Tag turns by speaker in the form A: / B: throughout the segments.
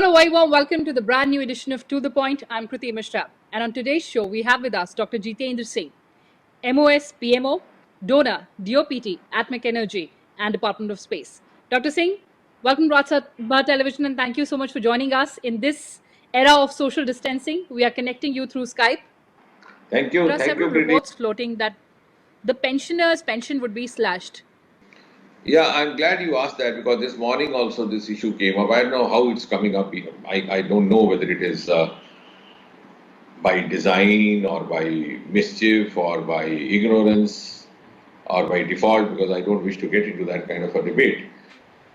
A: Hello, a very warm welcome to the brand new edition of To The Point. I'm Kriti Mishra. And on today's show, we have with us Dr. Jitendra Singh, MOS, PMO, donor, DOPT, Atmic Energy, and Department of Space. Dr. Singh, welcome to Rajya Television, and thank you so much for joining us in this era of social distancing. We are connecting you through Skype.
B: Thank you.
A: There are several reports floating that the pensioners' pension would be slashed.
B: Yeah, I'm glad you asked that because this morning also this issue came up. I don't know how it's coming up. I don't know whether it is by design or by mischief or by ignorance or by default, because I don't wish to get into that kind of a debate.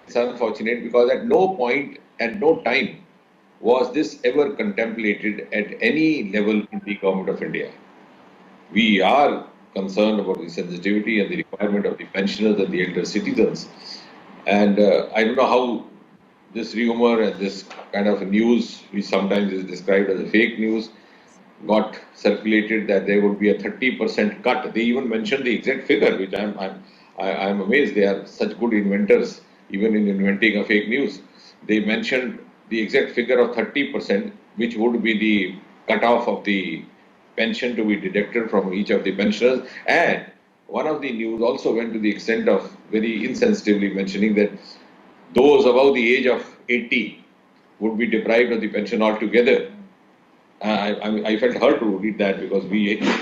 B: It's unfortunate because at no point, at no time was this ever contemplated at any level in the government of India. We are concerned about the sensitivity and the requirement of the pensioners and the elder citizens. And I don't know how this rumor and this kind of news, which sometimes is described as a fake news, got circulated that there would be a 30% cut. They even mentioned the exact figure, which I'm amazed. They are such good inventors, even in inventing a fake news. They mentioned the exact figure of 30%, which would be the cutoff of the pension to be deducted from each of the pensioners. And one of the news also went to the extent of very insensitively mentioning that those above the age of 80 would be deprived of the pension altogether. I felt hurt to read that because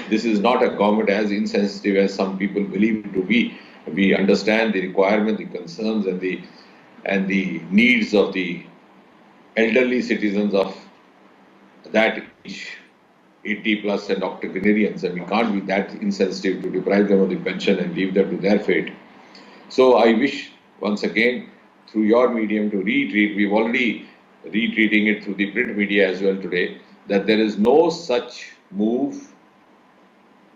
B: this is not a government as insensitive as some people believe it to be. We understand the requirement, the concerns, and the needs of the elderly citizens of that age, 80 plus and octogenarians, and we can't be that insensitive to deprive them of the pension and leave them to their fate. So I wish once again through your medium to reiterate, we've already retweeting it through the print media as well today, that there is no such move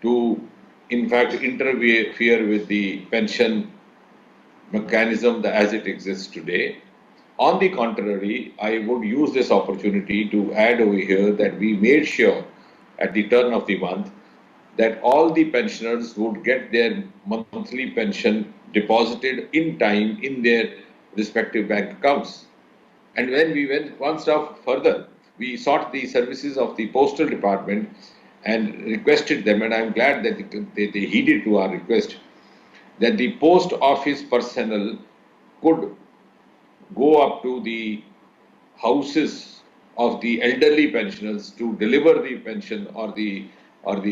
B: to in fact interfere with the pension mechanism as it exists today. On the contrary, I would use this opportunity to add over here that we made sure at the turn of the month that all the pensioners would get their monthly pension deposited in time in their respective bank accounts. And when we went one step further, we sought the services of the postal department and requested them, and I'm glad that they heeded to our request, that the post office personnel could go up to the houses of the elderly pensioners to deliver the pension or the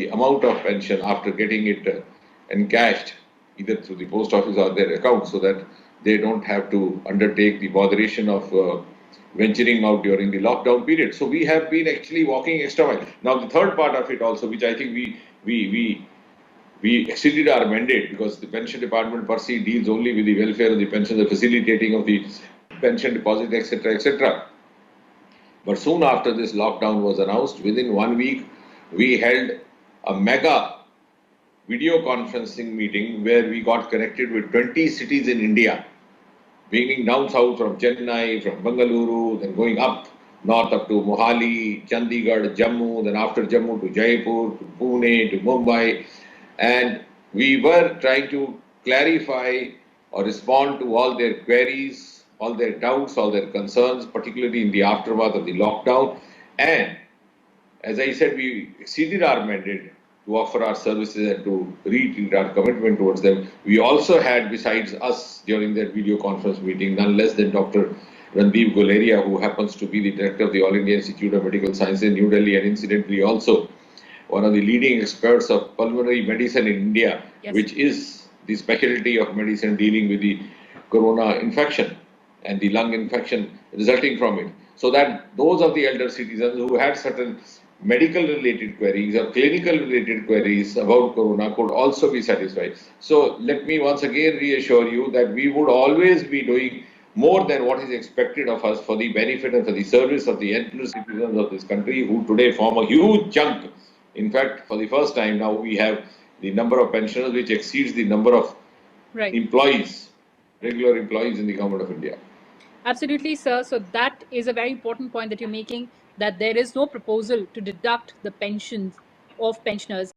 B: amount of pension after getting it encashed either through the post office or their account, so that they don't have to undertake the botheration of venturing out during the lockdown period. So we have been actually walking extra mile. Now the third part of it also, which I think we exceeded our mandate, because the pension department per se deals only with the welfare of the pension, the facilitating of the pension deposit, etc., etc. But soon after this lockdown was announced, within 1 week, we held a mega video conferencing meeting where we got connected with 20 cities in India, beginning down south from Chennai, from Bengaluru, then going up north up to Mohali, Chandigarh, Jammu, then after Jammu to Jaipur, to Pune, to Mumbai. And we were trying to clarify or respond to all their queries, all their doubts, all their concerns, particularly in the aftermath of the lockdown. And as I said, we exceeded our mandate to offer our services and to reiterate our commitment towards them. We also had, besides us during that video conference meeting, none less than Dr. Randeep Guleria, who happens to be the director of the All India Institute of Medical Sciences in New Delhi, and incidentally also one of the leading experts of pulmonary medicine in India,
A: Yes.
B: which is the specialty of medicine dealing with the corona infection and the lung infection resulting from it. So that those of the elder citizens who had certain medical related queries or clinical related queries about corona could also be satisfied. So let me once again reassure you that we would always be doing more than what is expected of us for the benefit and for the service of the elder citizens of this country, who today form a huge chunk. In fact, for the first time now, we have the number of pensioners which exceeds the number of employees, regular employees in the government of India.
A: Absolutely, sir. So that is a very important point that you're making, that there is no proposal to deduct the pensions of pensioners.